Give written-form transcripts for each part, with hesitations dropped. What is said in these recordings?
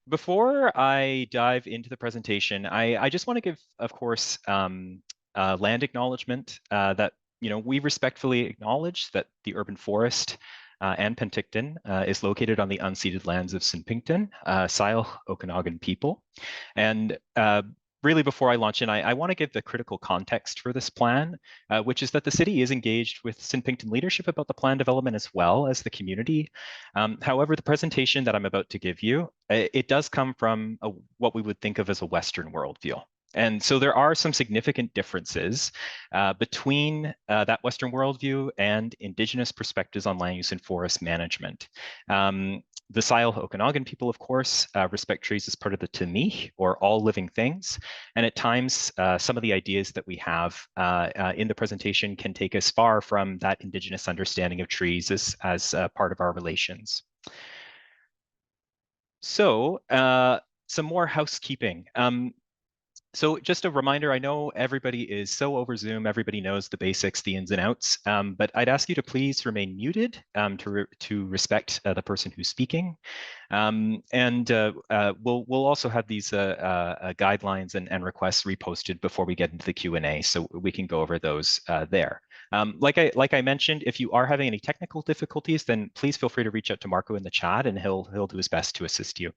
Before I dive into the presentation, I just want to give, of course, land acknowledgement that we respectfully acknowledge that the urban forest and Penticton is located on the unceded lands of Sinpington, Syil Okanagan people. And really, before I launch in, I want to give the critical context for this plan, which is that the city is engaged with Sinpington leadership about the plan development as well as the community. However, the presentation that I'm about to give you, it does come from what we would think of as a Western worldview. And so there are some significant differences between that Western worldview and Indigenous perspectives on land use and forest management. The Syil Okanagan people, of course, respect trees as part of the Timi, or all living things. And at times, some of the ideas that we have in the presentation can take us far from that Indigenous understanding of trees as part of our relations. So some more housekeeping. So just a reminder, I know everybody is so over Zoom, everybody knows the basics, the ins and outs, but I'd ask you to please remain muted to respect the person who's speaking. And we'll also have these guidelines and requests reposted before we get into the Q&A, so we can go over those there. Like I mentioned, if you are having any technical difficulties, then please feel free to reach out to Marco in the chat, and he'll do his best to assist you.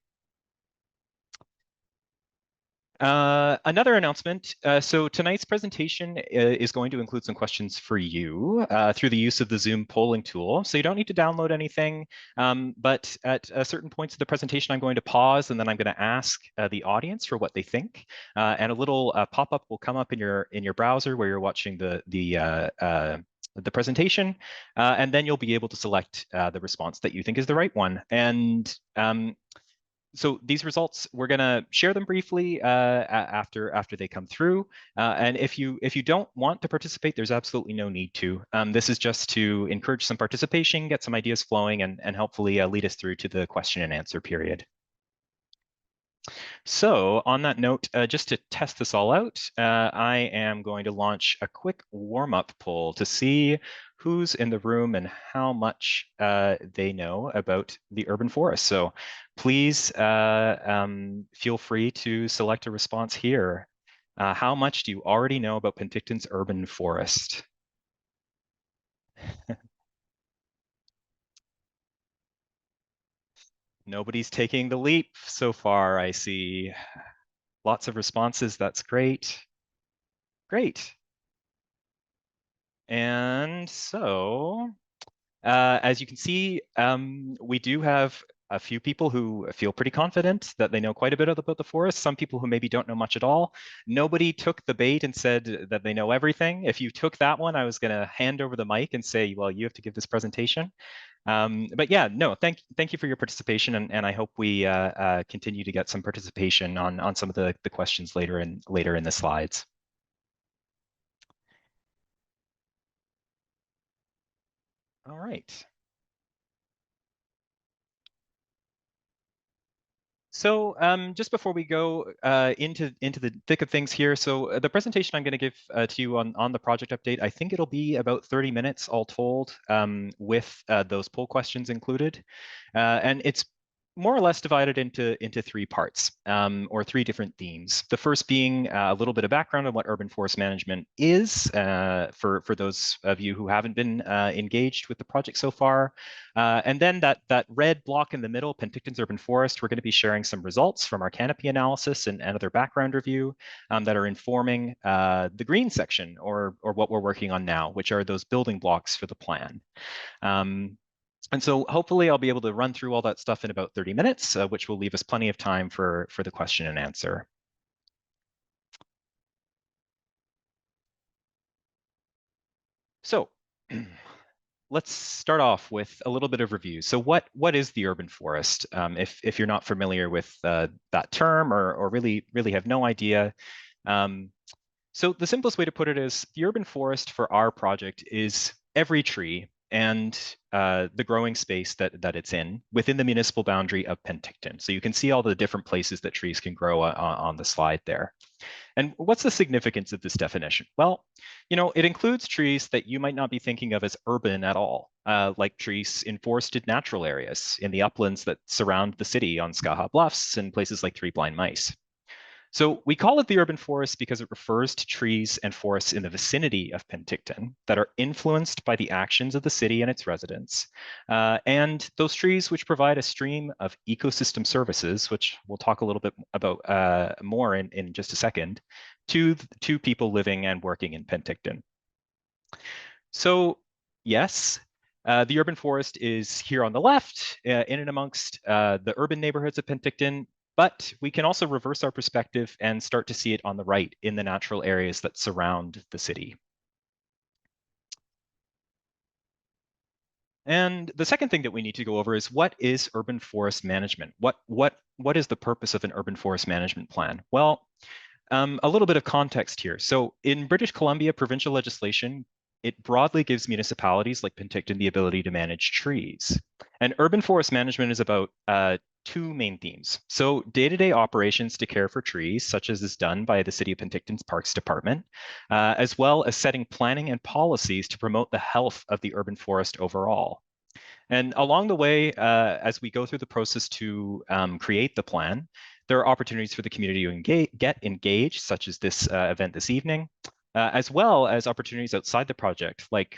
Another announcement. So tonight's presentation is going to include some questions for you through the use of the Zoom polling tool. So you don't need to download anything, but at certain points of the presentation, I'm going to pause and then I'm going to ask the audience for what they think. And a little pop-up will come up in your browser where you're watching the presentation, and then you'll be able to select the response that you think is the right one. And so these results, we're going to share them briefly after they come through. And if you don't want to participate, there's absolutely no need to. This is just to encourage some participation, get some ideas flowing, and hopefully lead us through to the question and answer period. So on that note, just to test this all out, I am going to launch a quick warm-up poll to see who's in the room and how much they know about the urban forest. So please feel free to select a response here. How much do you already know about Penticton's urban forest? Nobody's taking the leap so far, I see. Lots of responses, that's great. Great. And so, as you can see, we do have a few people who feel pretty confident that they know quite a bit about the forest, some people who maybe don't know much at all. Nobody took the bait and said that they know everything. If you took that one, I was going to hand over the mic and say, well, you have to give this presentation. But yeah, no, thank you for your participation, and I hope we continue to get some participation on some of the questions later in the slides. All right. So just before we go into the thick of things here, so the presentation I'm going to give to you on the project update, I think it'll be about 30 minutes all told, with those poll questions included. And it's more or less divided into three parts, or three different themes. The first being a little bit of background on what urban forest management is, for those of you who haven't been engaged with the project so far. And then that red block in the middle, Penticton's urban forest, we're going to be sharing some results from our canopy analysis and other background review that are informing the green section, or what we're working on now, which are those building blocks for the plan. And so hopefully I'll be able to run through all that stuff in about 30 minutes, which will leave us plenty of time for the question and answer. So let's start off with a little bit of review. So what is the urban forest? If you're not familiar with that term, or really have no idea. So the simplest way to put it is the urban forest for our project is every tree and the growing space that it's in within the municipal boundary of Penticton. So you can see all the different places that trees can grow on the slide there. And what's the significance of this definition? Well, it includes trees that you might not be thinking of as urban at all, like trees in forested natural areas in the uplands that surround the city on Skaha Bluffs and places like Three Blind Mice. So we call it the urban forest because it refers to trees and forests in the vicinity of Penticton that are influenced by the actions of the city and its residents. And those trees which provide a stream of ecosystem services, which we'll talk a little bit about more in just a second, to people living and working in Penticton. So yes, the urban forest is here on the left, in and amongst the urban neighborhoods of Penticton, but we can also reverse our perspective and start to see it on the right in the natural areas that surround the city. And the second thing that we need to go over is, what is urban forest management? What is the purpose of an urban forest management plan? Well, a little bit of context here. So in British Columbia, provincial legislation, it broadly gives municipalities like Penticton the ability to manage trees. And urban forest management is about two main themes. So day-to-day operations to care for trees, such as is done by the City of Penticton's Parks Department, as well as setting planning and policies to promote the health of the urban forest overall. And along the way, as we go through the process to create the plan, there are opportunities for the community to get engaged, such as this event this evening, as well as opportunities outside the project, like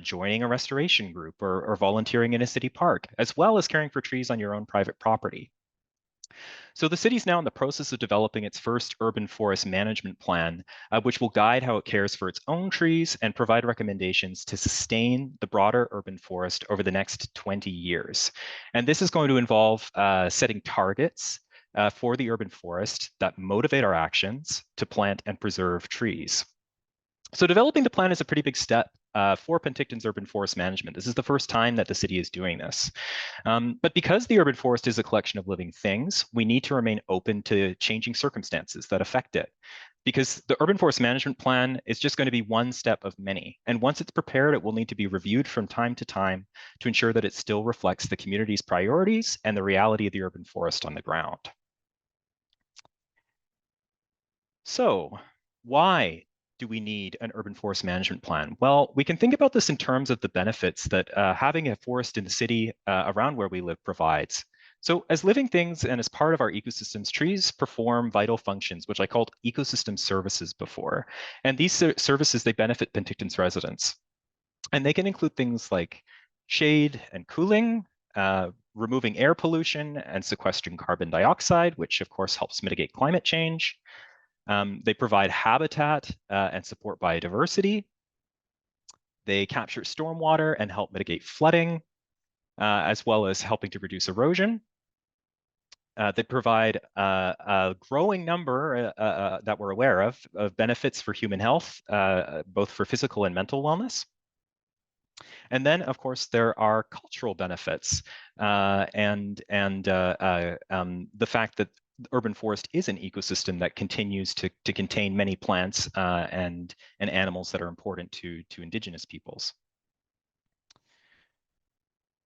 joining a restoration group or volunteering in a city park, as well as caring for trees on your own private property. So the city's now in the process of developing its first urban forest management plan, which will guide how it cares for its own trees and provide recommendations to sustain the broader urban forest over the next 20 years. And this is going to involve setting targets for the urban forest that motivate our actions to plant and preserve trees. So developing the plan is a pretty big step for Penticton's urban forest management. This is the first time that the city is doing this. But because the urban forest is a collection of living things, we need to remain open to changing circumstances that affect it. Because the urban forest management plan is just going to be one step of many. And once it's prepared, it will need to be reviewed from time to time to ensure that it still reflects the community's priorities and the reality of the urban forest on the ground. So why do we need an urban forest management plan? Well, we can think about this in terms of the benefits that having a forest in the city around where we live provides. So as living things and as part of our ecosystems, trees perform vital functions, which I called ecosystem services before. And these services, they benefit Penticton's residents. And they can include things like shade and cooling, removing air pollution and sequestering carbon dioxide, which of course helps mitigate climate change. They provide habitat and support biodiversity. They capture stormwater and help mitigate flooding, as well as helping to reduce erosion. They provide a growing number that we're aware of benefits for human health, both for physical and mental wellness. And then, of course, there are cultural benefits and the fact that urban forest is an ecosystem that continues to contain many plants and animals that are important to Indigenous peoples.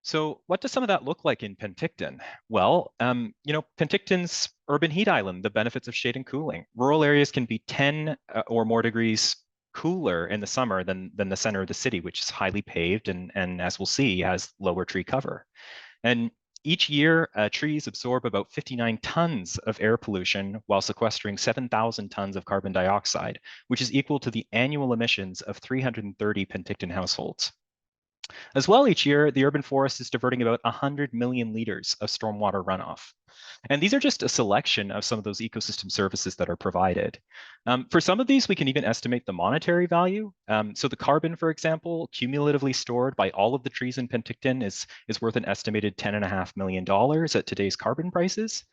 So what does some of that look like in Penticton? Well, Penticton's urban heat island, the benefits of shade and cooling. Rural areas can be 10 or more degrees cooler in the summer than the center of the city, which is highly paved and as we'll see, has lower tree cover. And each year, trees absorb about 59 tons of air pollution while sequestering 7,000 tons of carbon dioxide, which is equal to the annual emissions of 330 Penticton households. As well, each year, the urban forest is diverting about 100 million liters of stormwater runoff. And these are just a selection of some of those ecosystem services that are provided. For some of these, we can even estimate the monetary value. So the carbon, for example, cumulatively stored by all of the trees in Penticton is worth an estimated $10.5 million at today's carbon prices.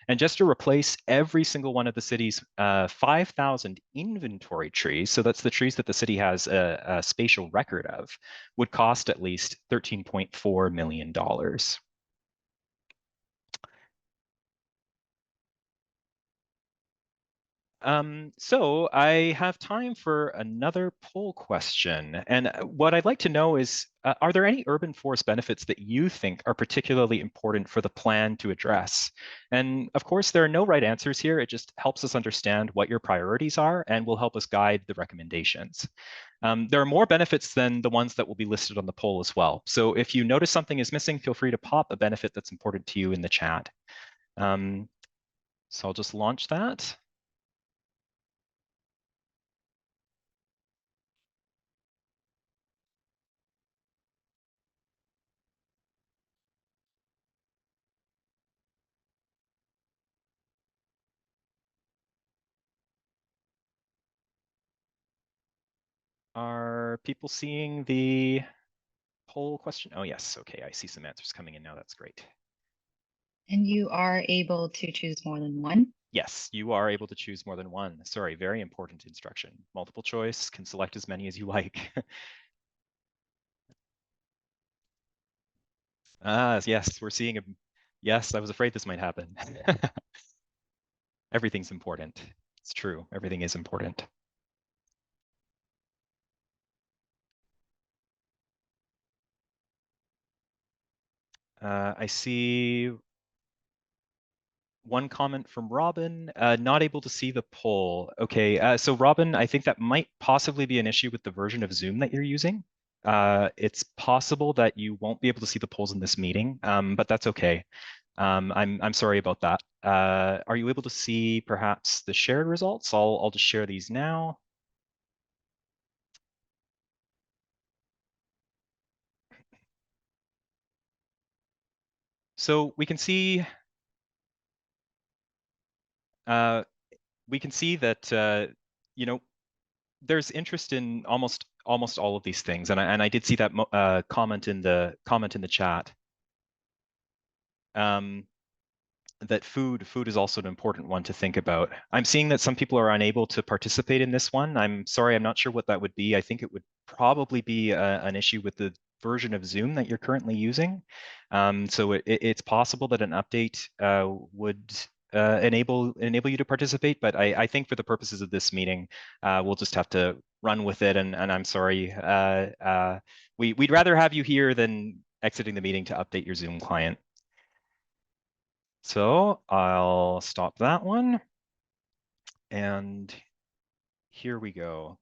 And just to replace every single one of the city's 5,000 inventory trees, so that's the trees that the city has a spatial record of, would cost at least $13.4 million. So I have time for another poll question. And what I'd like to know is, are there any urban forest benefits that you think are particularly important for the plan to address? And of course, there are no right answers here. It just helps us understand what your priorities are and will help us guide the recommendations. There are more benefits than the ones that will be listed on the poll as well. So if you notice something is missing, feel free to pop a benefit that's important to you in the chat. So I'll just launch that. Are people seeing the poll question? Oh, yes. Okay, I see some answers coming in now. That's great. And you are able to choose more than one? Yes, you are able to choose more than one. Sorry, very important instruction. Multiple choice, can select as many as you like. Yes, we're seeing a, yes, I was afraid this might happen. Everything's important. It's true, everything is important. I see one comment from Robin, not able to see the poll. Okay, so Robin, I think that might possibly be an issue with the version of Zoom that you're using. It's possible that you won't be able to see the polls in this meeting, but that's okay. I'm sorry about that. Are you able to see perhaps the shared results? I'll just share these now. So uh, we can see that you know, there's interest in almost all of these things, and I did see that comment in the chat. Um, that food is also an important one to think about. I'm seeing that some people are unable to participate in this one. I'm sorry, I'm not sure what that would be. I think it would probably be an issue with the version of Zoom that you're currently using. So it's possible that an update would enable you to participate, but I think for the purposes of this meeting, we'll just have to run with it. And I'm sorry, we'd rather have you here than exiting the meeting to update your Zoom client. So I'll stop that one. And here we go.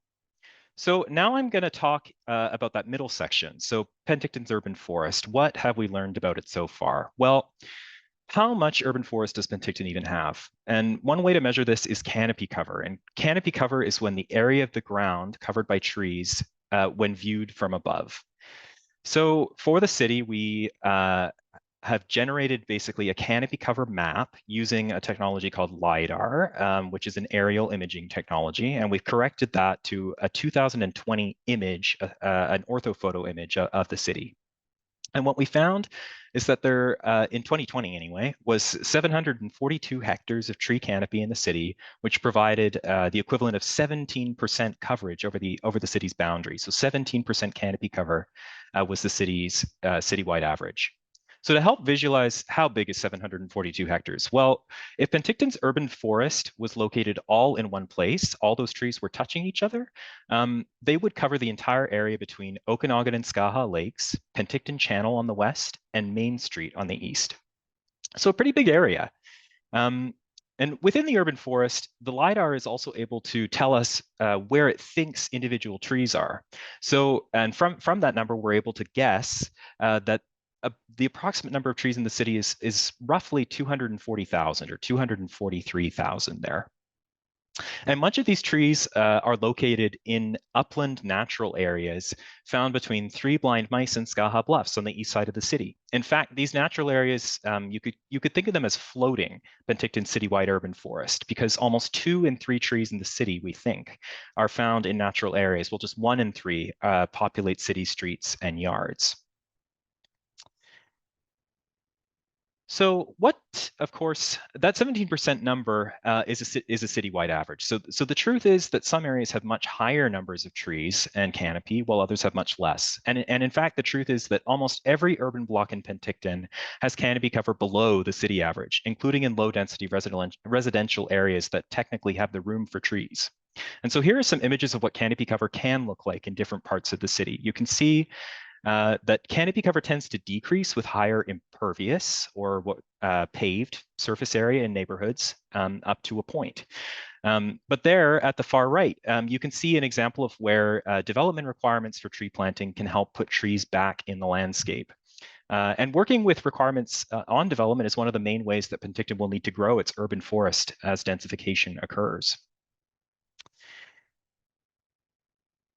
So now I'm going to talk about that middle section. So Penticton's urban forest, what have we learned about it so far? Well, how much urban forest does Penticton even have? And one way to measure this is canopy cover. And canopy cover is when the area of the ground covered by trees when viewed from above. So for the city, we have generated basically a canopy cover map using a technology called LiDAR, which is an aerial imaging technology. And we've corrected that to a 2020 image, an orthophoto image of the city. And what we found is that there, in 2020 anyway, was 742 hectares of tree canopy in the city, which provided the equivalent of 17% coverage over the city's boundaries. So 17% canopy cover was the city's citywide average. So to help visualize how big is 742 hectares? Well, if Penticton's urban forest was located all in one place, all those trees were touching each other, they would cover the entire area between Okanagan and Skaha Lakes, Penticton Channel on the west, and Main Street on the east. So a pretty big area. And within the urban forest, the LiDAR is also able to tell us where it thinks individual trees are. So, and from that number, we're able to guess that the approximate number of trees in the city is roughly 240,000 or 243,000 there. And much of these trees are located in upland natural areas found between Three Blind Mice and Skaha Bluffs on the east side of the city. In fact, these natural areas, you could think of them as floating Penticton citywide urban forest, because almost 2 in 3 trees in the city, we think, are found in natural areas. Well, just 1 in 3 populate city streets and yards. So what, of course, that 17% number is a citywide average. So the truth is that some areas have much higher numbers of trees and canopy, while others have much less. And in fact, the truth is that almost every urban block in Penticton has canopy cover below the city average, including in low-density residential areas that technically have the room for trees. And so here are some images of what canopy cover can look like in different parts of the city. You can see that canopy cover tends to decrease with higher impervious or what paved surface area in neighborhoods up to a point. But there at the far right, you can see an example of where development requirements for tree planting can help put trees back in the landscape. And working with requirements on development is one of the main ways that Penticton will need to grow its urban forest as densification occurs.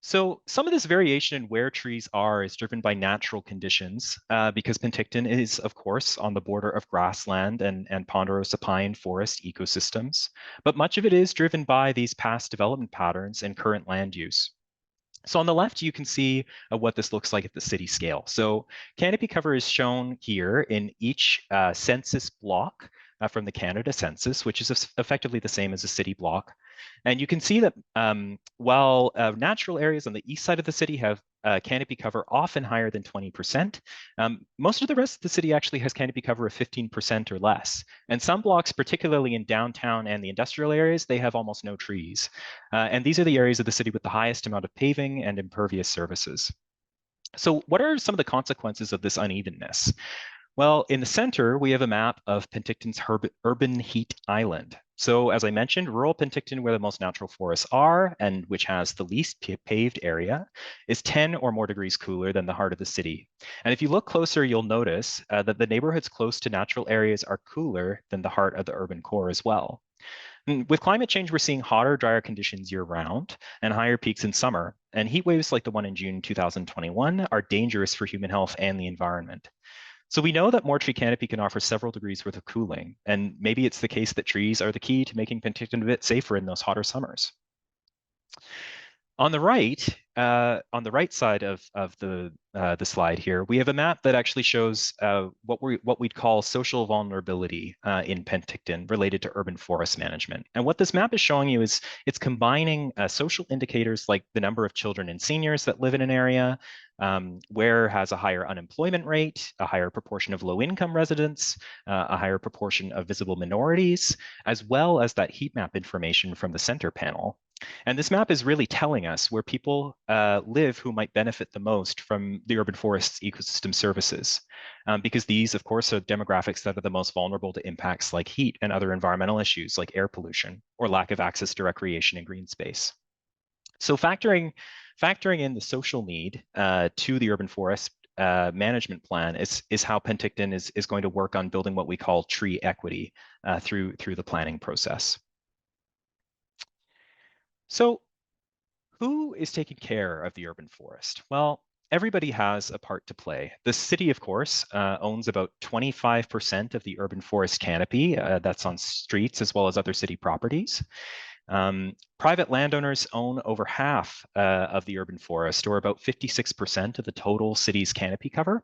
So some of this variation in where trees are is driven by natural conditions, because Penticton is, of course, on the border of grassland and ponderosa pine forest ecosystems, but much of it is driven by these past development patterns and current land use. So on the left, you can see what this looks like at the city scale. So canopy cover is shown here in each census block from the Canada Census, which is effectively the same as a city block. And you can see that while natural areas on the east side of the city have canopy cover often higher than 20%, most of the rest of the city actually has canopy cover of 15% or less. And some blocks, particularly in downtown and the industrial areas, they have almost no trees. And these are the areas of the city with the highest amount of paving and impervious surfaces. So what are some of the consequences of this unevenness? Well, in the center, we have a map of Penticton's urban heat island. So as I mentioned, rural Penticton, where the most natural forests are and which has the least paved area, is 10 or more degrees cooler than the heart of the city. And if you look closer, you'll notice that the neighborhoods close to natural areas are cooler than the heart of the urban core as well. And with climate change, we're seeing hotter, drier conditions year round and higher peaks in summer. And heat waves like the one in June 2021 are dangerous for human health and the environment. So we know that more tree canopy can offer several degrees worth of cooling, and maybe it's the case that trees are the key to making Penticton a bit safer in those hotter summers. On the right side of the slide here, we have a map that actually shows what we'd call social vulnerability in Penticton related to urban forest management. And what this map is showing you is it's combining social indicators like the number of children and seniors that live in an area, where has a higher unemployment rate, a higher proportion of low-income residents, a higher proportion of visible minorities, as well as that heat map information from the center panel. And this map is really telling us where people live who might benefit the most from the urban forest's ecosystem services, because these, of course, are demographics that are the most vulnerable to impacts like heat and other environmental issues like air pollution or lack of access to recreation and green space. So factoring in the social need to the urban forest management plan is how Penticton is going to work on building what we call tree equity through the planning process. So who is taking care of the urban forest? Well, everybody has a part to play. The city, of course, owns about 25% of the urban forest canopy. That's on streets as well as other city properties. Private landowners own over half of the urban forest, or about 56% of the total city's canopy cover.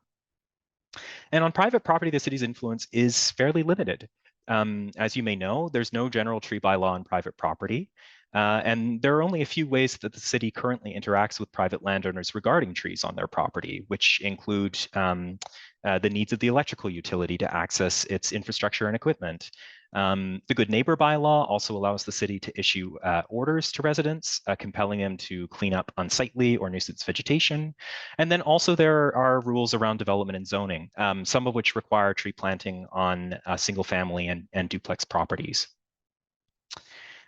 And on private property, the city's influence is fairly limited. As you may know, there's no general tree bylaw on private property. And there are only a few ways that the city currently interacts with private landowners regarding trees on their property, which include the needs of the electrical utility to access its infrastructure and equipment. The Good Neighbor bylaw also allows the city to issue orders to residents, compelling them to clean up unsightly or nuisance vegetation. And then also there are rules around development and zoning, some of which require tree planting on single family and duplex properties.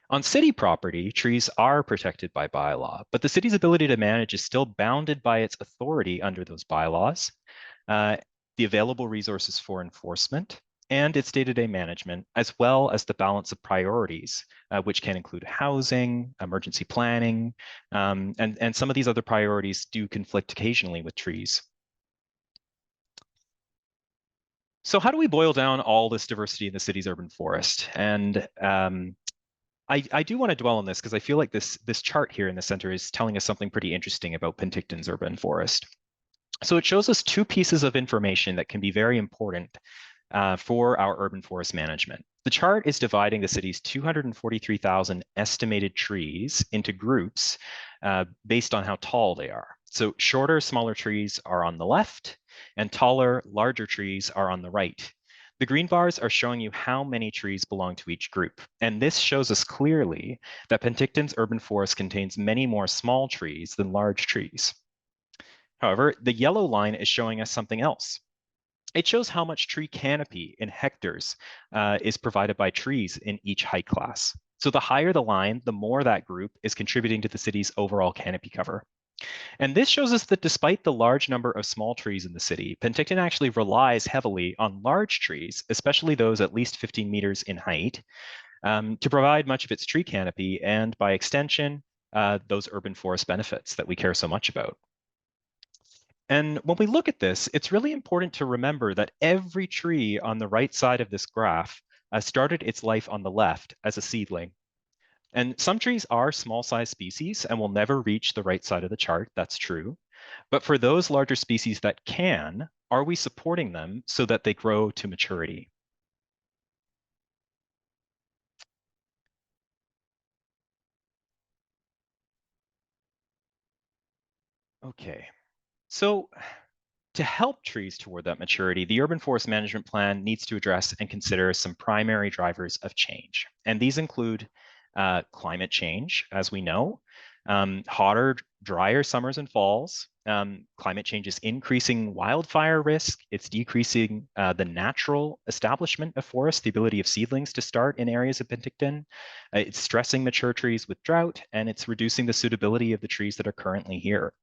On city property, trees are protected by bylaw, but the city's ability to manage is still bounded by its authority under those bylaws, the available resources for enforcement, and its day-to-day management, as well as the balance of priorities, which can include housing, emergency planning, and some of these other priorities do conflict occasionally with trees. So how do we boil down all this diversity in the city's urban forest? And I do want to dwell on this because I feel like this chart here in the center is telling us something pretty interesting about Penticton's urban forest. So it shows us two pieces of information that can be very important for our urban forest management. The chart is dividing the city's 243,000 estimated trees into groups based on how tall they are. So shorter, smaller trees are on the left, and taller, larger trees are on the right. The green bars are showing you how many trees belong to each group. And this shows us clearly that Penticton's urban forest contains many more small trees than large trees. However, the yellow line is showing us something else. It shows how much tree canopy in hectares is provided by trees in each height class. So the higher the line, the more that group is contributing to the city's overall canopy cover. And this shows us that despite the large number of small trees in the city, Penticton actually relies heavily on large trees, especially those at least 15 meters in height, to provide much of its tree canopy and, by extension, those urban forest benefits that we care so much about. And when we look at this, it's really important to remember that every tree on the right side of this graph started its life on the left as a seedling. And some trees are small size species and will never reach the right side of the chart. That's true. But for those larger species that can, are we supporting them so that they grow to maturity? Okay. So to help trees toward that maturity, the urban forest management plan needs to address and consider some primary drivers of change. And these include climate change, as we know, hotter, drier summers and falls. Climate change is increasing wildfire risk. It's decreasing the natural establishment of forests, the ability of seedlings to start in areas of Penticton. It's stressing mature trees with drought, and it's reducing the suitability of the trees that are currently here.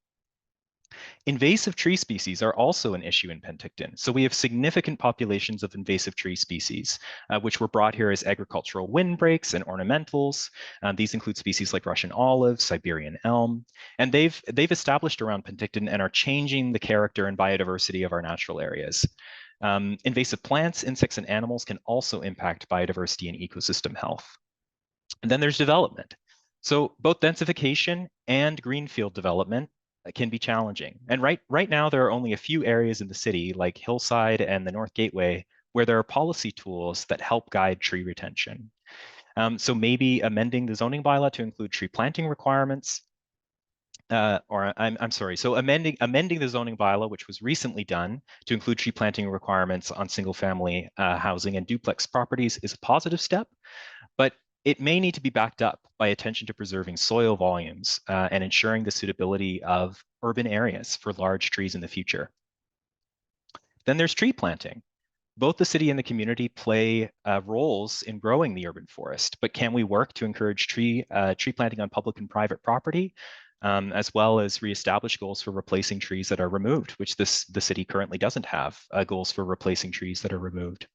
Invasive tree species are also an issue in Penticton. So we have significant populations of invasive tree species, which were brought here as agricultural windbreaks and ornamentals. These include species like Russian olive, Siberian elm, and they've established around Penticton and are changing the character and biodiversity of our natural areas. Invasive plants, insects, and animals can also impact biodiversity and ecosystem health. And then there's development. So both densification and greenfield development can be challenging. And right now, there are only a few areas in the city, like Hillside and the North Gateway, where there are policy tools that help guide tree retention. So maybe amending the zoning bylaw to include tree planting requirements, or I'm sorry, so amending the zoning bylaw, which was recently done to include tree planting requirements on single family housing and duplex properties, is a positive step, but it may need to be backed up by attention to preserving soil volumes and ensuring the suitability of urban areas for large trees in the future. Then there's tree planting. Both the city and the community play roles in growing the urban forest, but can we work to encourage tree planting on public and private property, as well as reestablish goals for replacing trees that are removed, which the city currently doesn't have goals for replacing trees that are removed.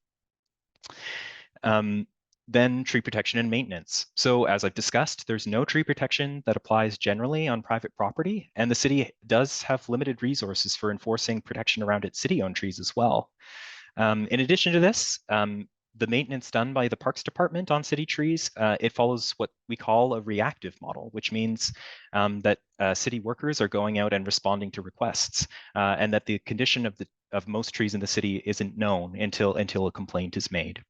Then tree protection and maintenance. So as I've discussed, there's no tree protection that applies generally on private property, and the city does have limited resources for enforcing protection around its city-owned trees as well. In addition to this, the maintenance done by the Parks Department on city trees, it follows what we call a reactive model, which means that city workers are going out and responding to requests, and that the condition of most trees in the city isn't known until a complaint is made.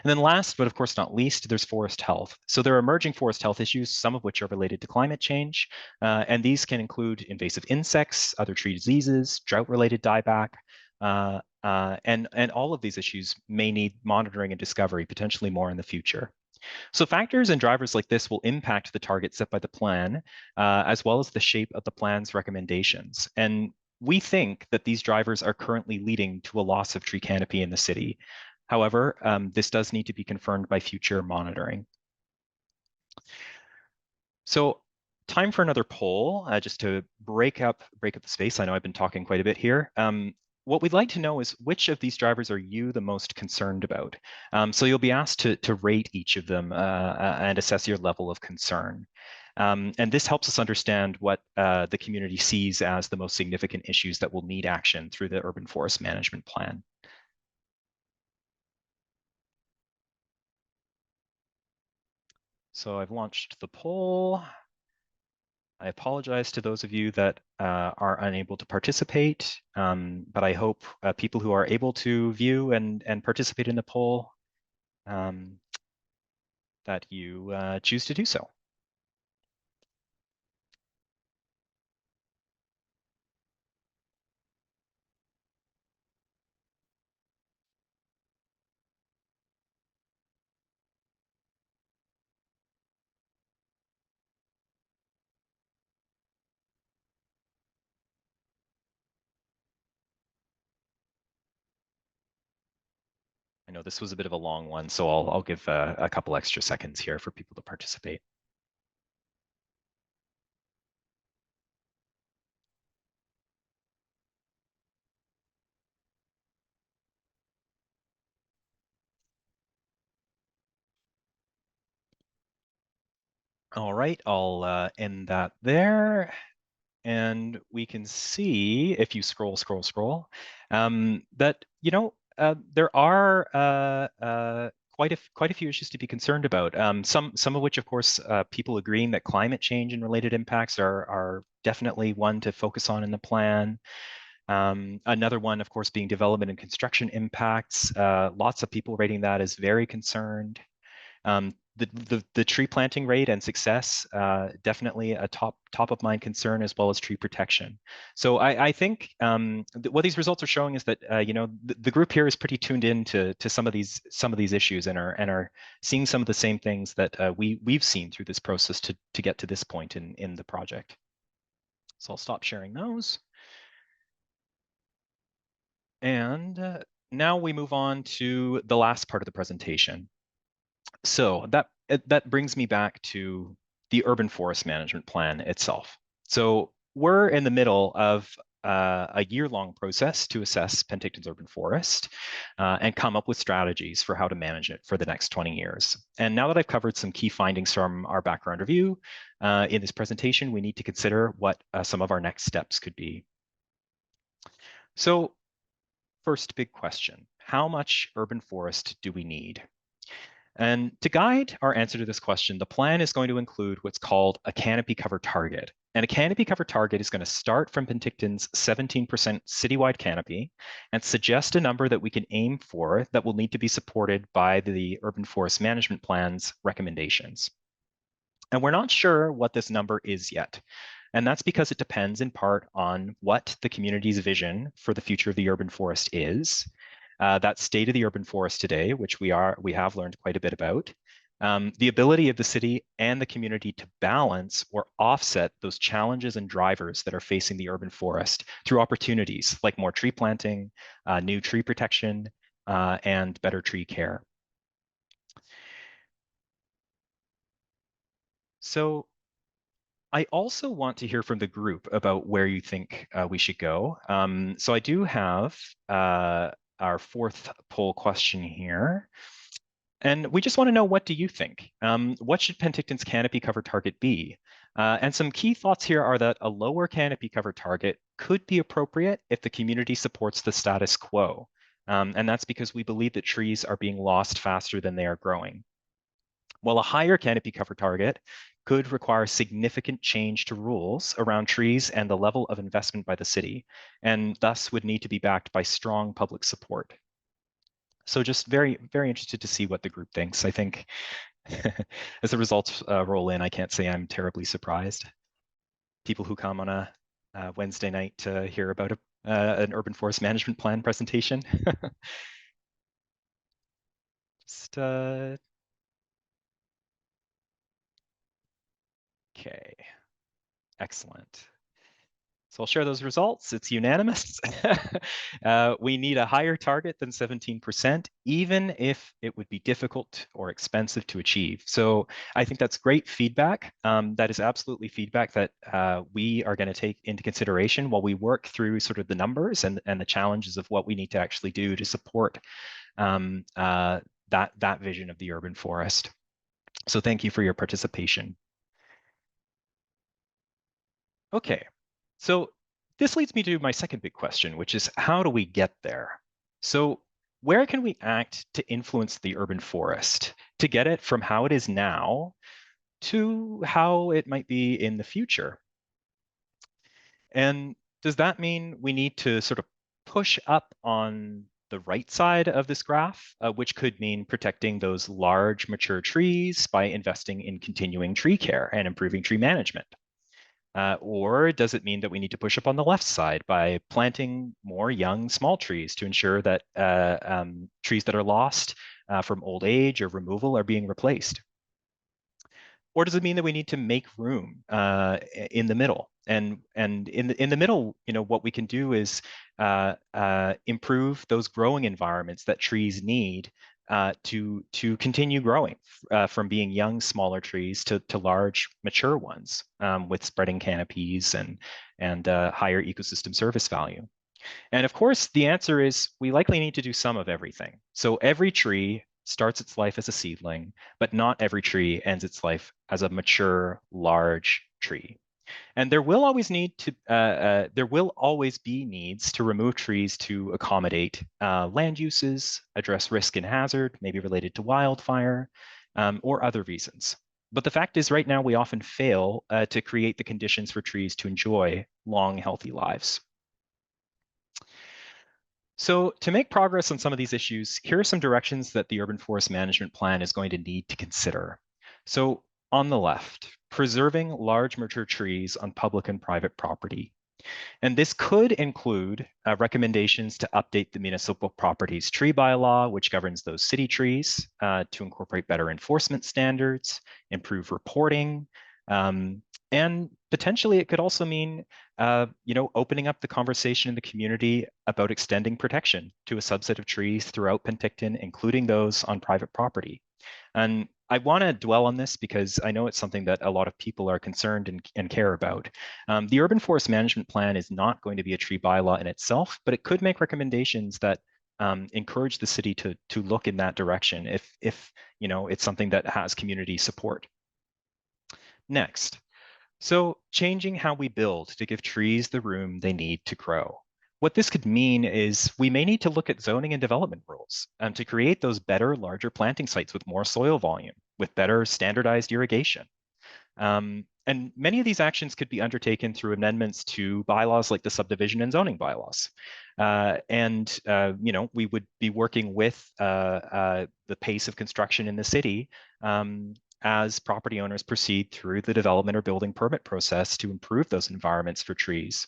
And then last, but of course not least, there's forest health. So there are emerging forest health issues, some of which are related to climate change, and these can include invasive insects, other tree diseases, drought-related dieback, and all of these issues may need monitoring and discovery, potentially more in the future. So factors and drivers like this will impact the targets set by the plan, as well as the shape of the plan's recommendations. And we think that these drivers are currently leading to a loss of tree canopy in the city. However, this does need to be confirmed by future monitoring. So time for another poll, just to break up the space. I know I've been talking quite a bit here. What we'd like to know is which of these drivers are you the most concerned about? So you'll be asked to rate each of them and assess your level of concern. And this helps us understand what the community sees as the most significant issues that will need action through the urban forest management plan. So I've launched the poll. I apologize to those of you that are unable to participate, but I hope people who are able to view and participate in the poll um, that you choose to do so. I know this was a bit of a long one, so I'll give a couple extra seconds here for people to participate. All right, I'll end that there. And we can see, if you scroll, that, there are quite a few issues to be concerned about. Some of which, of course, people agreeing that climate change and related impacts are definitely one to focus on in the plan. Another one, of course, being development and construction impacts. Lots of people rating that as very concerned. The tree planting rate and success, definitely a top of mind concern, as well as tree protection. So I think what these results are showing is that the group here is pretty tuned in to some of these issues and are seeing some of the same things that we've seen through this process to get to this point in the project. So I'll stop sharing those. And now we move on to the last part of the presentation. So that brings me back to the urban forest management plan itself. So we're in the middle of a year-long process to assess Penticton's urban forest and come up with strategies for how to manage it for the next 20 years. And now that I've covered some key findings from our background review in this presentation, we need to consider what some of our next steps could be. So first big question, how much urban forest do we need? And to guide our answer to this question, the plan is going to include what's called a canopy cover target. And a canopy cover target is going to start from Penticton's 17% citywide canopy and suggest a number that we can aim for that will need to be supported by the Urban Forest Management Plan's recommendations. And we're not sure what this number is yet. And that's because it depends in part on what the community's vision for the future of the urban forest is, that state of the urban forest today, which we have learned quite a bit about, the ability of the city and the community to balance or offset those challenges and drivers that are facing the urban forest through opportunities like more tree planting, new tree protection, and better tree care. So I also want to hear from the group about where you think we should go. So I do have our fourth poll question here. And we just want to know, what do you think? What should Penticton's canopy cover target be? And some key thoughts here are that a lower canopy cover target could be appropriate if the community supports the status quo. And that's because we believe that trees are being lost faster than they are growing. While a higher canopy cover target could require significant change to rules around trees and the level of investment by the city, and thus would need to be backed by strong public support. So just very, very interested to see what the group thinks. I think as the results roll in, I can't say I'm terribly surprised. People who come on a Wednesday night to hear about an urban forest management plan presentation. Just, okay, excellent. So I'll share those results. It's unanimous. We need a higher target than 17%, even if it would be difficult or expensive to achieve. So I think that's great feedback. That is absolutely feedback that we are going to take into consideration while we work through sort of the numbers and the challenges of what we need to actually do to support that vision of the urban forest. So thank you for your participation. Okay, so this leads me to my second big question, which is, how do we get there? So where can we act to influence the urban forest to get it from how it is now to how it might be in the future? And does that mean we need to sort of push up on the right side of this graph, which could mean protecting those large mature trees by investing in continuing tree care and improving tree management? Or does it mean that we need to push up on the left side by planting more young, small trees to ensure that trees that are lost from old age or removal are being replaced? Or does it mean that we need to make room in the middle? And in the middle, what we can do is improve those growing environments that trees need to continue growing from being young, smaller trees to large, mature ones with spreading canopies and higher ecosystem service value. And of course, the answer is we likely need to do some of everything. So every tree starts its life as a seedling, but not every tree ends its life as a mature, large tree. And there will always be needs to remove trees to accommodate land uses, address risk and hazard, maybe related to wildfire, or other reasons. But the fact is, right now, we often fail to create the conditions for trees to enjoy long, healthy lives. So to make progress on some of these issues, here are some directions that the Urban Forest Management Plan is going to need to consider. So on the left, preserving large mature trees on public and private property. And this could include recommendations to update the municipal properties tree bylaw, which governs those city trees, to incorporate better enforcement standards, improve reporting, and potentially it could also mean, opening up the conversation in the community about extending protection to a subset of trees throughout Penticton, including those on private property. And I want to dwell on this because I know it's something that a lot of people are concerned and care about. The Urban Forest Management Plan is not going to be a tree bylaw in itself, but it could make recommendations that encourage the city to look in that direction if it's something that has community support. Next, so changing how we build to give trees the room they need to grow. What this could mean is we may need to look at zoning and development rules to create those better, larger planting sites with more soil volume, with better standardized irrigation. And many of these actions could be undertaken through amendments to bylaws like the subdivision and zoning bylaws. We would be working with the pace of construction in the city as property owners proceed through the development or building permit process to improve those environments for trees.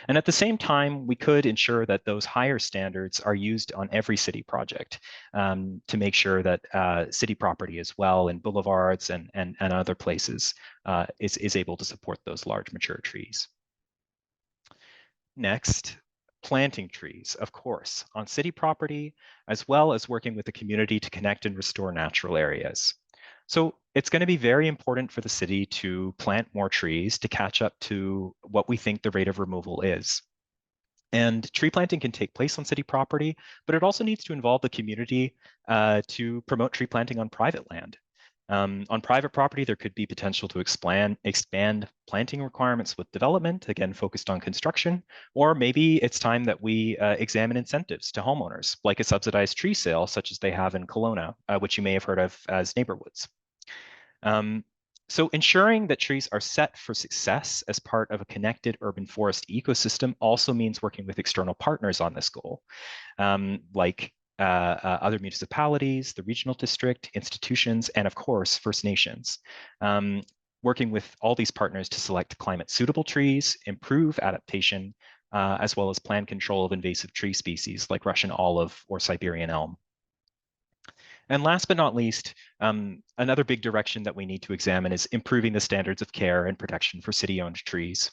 And at the same time, we could ensure that those higher standards are used on every city project to make sure that city property as well and boulevards and other places is able to support those large mature trees. Next, planting trees, of course, on city property, as well as working with the community to connect and restore natural areas. So it's going to be very important for the city to plant more trees to catch up to what we think the rate of removal is. And tree planting can take place on city property, but it also needs to involve the community to promote tree planting on private land. On private property, there could be potential to expand planting requirements with development, again, focused on construction, or maybe it's time that we examine incentives to homeowners, like a subsidized tree sale, such as they have in Kelowna, which you may have heard of as neighborhoods. So ensuring that trees are set for success as part of a connected urban forest ecosystem also means working with external partners on this goal, like other municipalities, the regional district, institutions, and of course, First Nations. Working with all these partners to select climate suitable trees, improve adaptation, as well as plan control of invasive tree species like Russian olive or Siberian elm. And last but not least, another big direction that we need to examine is improving the standards of care and protection for city-owned trees.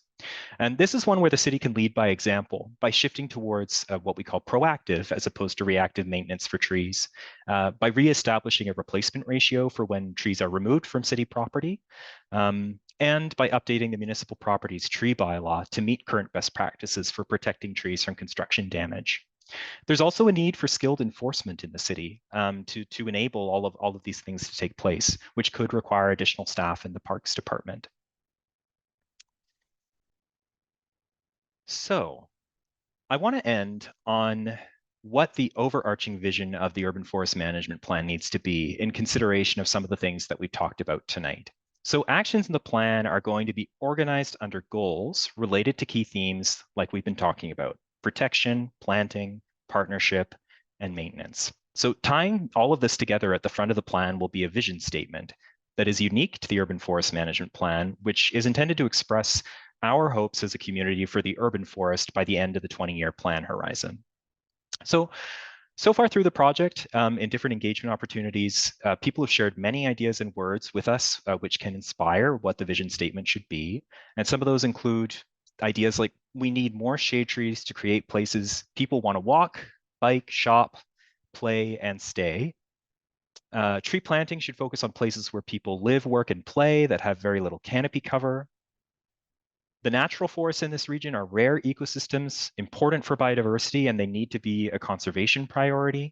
And this is one where the city can lead by example by shifting towards what we call proactive as opposed to reactive maintenance for trees, by reestablishing a replacement ratio for when trees are removed from city property, and by updating the municipal properties tree bylaw to meet current best practices for protecting trees from construction damage. There's also a need for skilled enforcement in the city to enable all of these things to take place, which could require additional staff in the Parks Department. So I want to end on what the overarching vision of the Urban Forest Management Plan needs to be in consideration of some of the things that we talked about tonight. So actions in the plan are going to be organized under goals related to key themes like we've been talking about: protection, planting, partnership, and maintenance. So tying all of this together at the front of the plan will be a vision statement that is unique to the Urban Forest Management Plan, which is intended to express our hopes as a community for the urban forest by the end of the 20-year plan horizon. So far through the project, in different engagement opportunities, people have shared many ideas and words with us, which can inspire what the vision statement should be. And some of those include ideas like we need more shade trees to create places people want to walk, bike, shop, play, and stay. Tree planting should focus on places where people live, work, and play that have very little canopy cover. The natural forests in this region are rare ecosystems, important for biodiversity, and they need to be a conservation priority.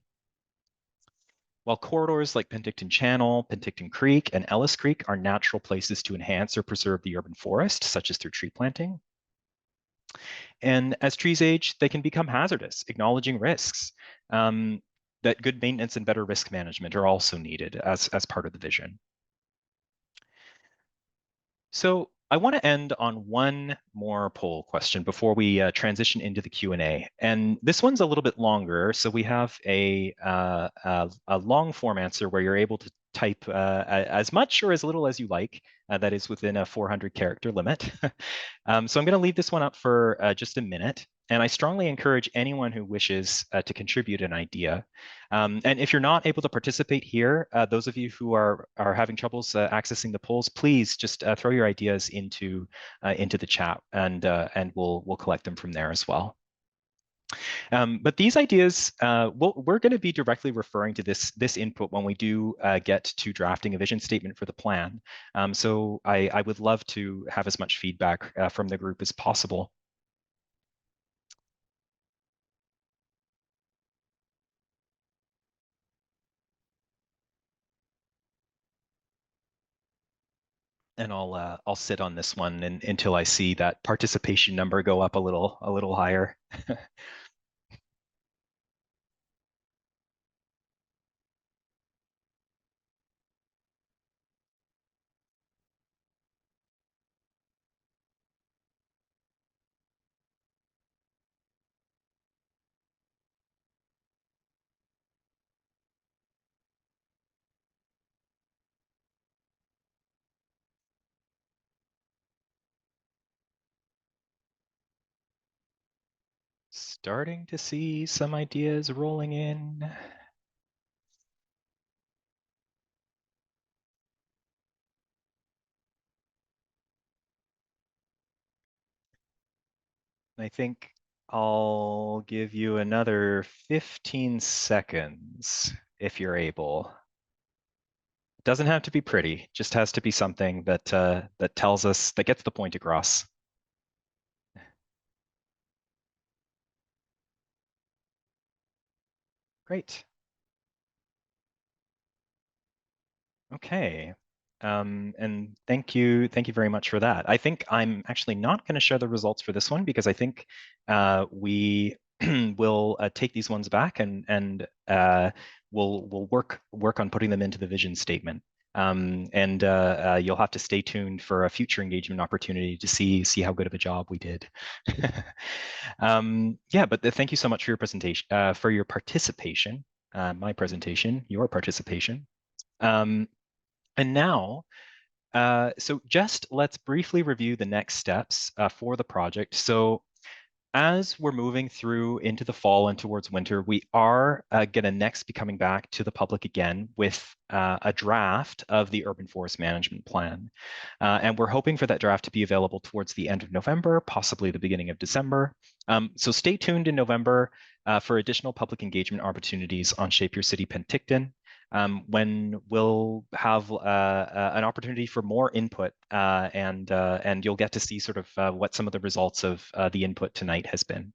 While corridors like Penticton Channel, Penticton Creek, and Ellis Creek are natural places to enhance or preserve the urban forest, such as through tree planting. And as trees age, they can become hazardous, acknowledging risks. That good maintenance and better risk management are also needed as part of the vision. So I want to end on one more poll question before we transition into the Q&A. And this one's a little bit longer, so we have a long form answer where you're able to type as much or as little as you like. That is within a 400 character limit. So I'm going to leave this one up for just a minute. And I strongly encourage anyone who wishes to contribute an idea. And if you're not able to participate here, those of you who are having troubles accessing the polls, please just throw your ideas into the chat, and we'll collect them from there as well. But these ideas, we're going to be directly referring to this input when we do get to drafting a vision statement for the plan. So I would love to have as much feedback from the group as possible. And I'll sit on this one until I see that participation number go up a little higher. Starting to see some ideas rolling in. I think I'll give you another 15 seconds if you're able. It doesn't have to be pretty, just has to be something that that tells us, that gets the point across. Great. Okay. And thank you very much for that. I think I'm actually not going to share the results for this one because I think we will take these ones back and we'll work on putting them into the vision statement. And you'll have to stay tuned for a future engagement opportunity to see how good of a job we did. Yeah, but thank you so much for your presentation, for your participation, my presentation, your participation. And now, so just let's briefly review the next steps for the project. So as we're moving through into the fall and towards winter, we are going to next be coming back to the public again with a draft of the Urban Forest Management Plan. And we're hoping for that draft to be available towards the end of November, possibly the beginning of December. So stay tuned in November for additional public engagement opportunities on Shape Your City Penticton. When we'll have an opportunity for more input, and you'll get to see sort of what some of the results of the input tonight has been.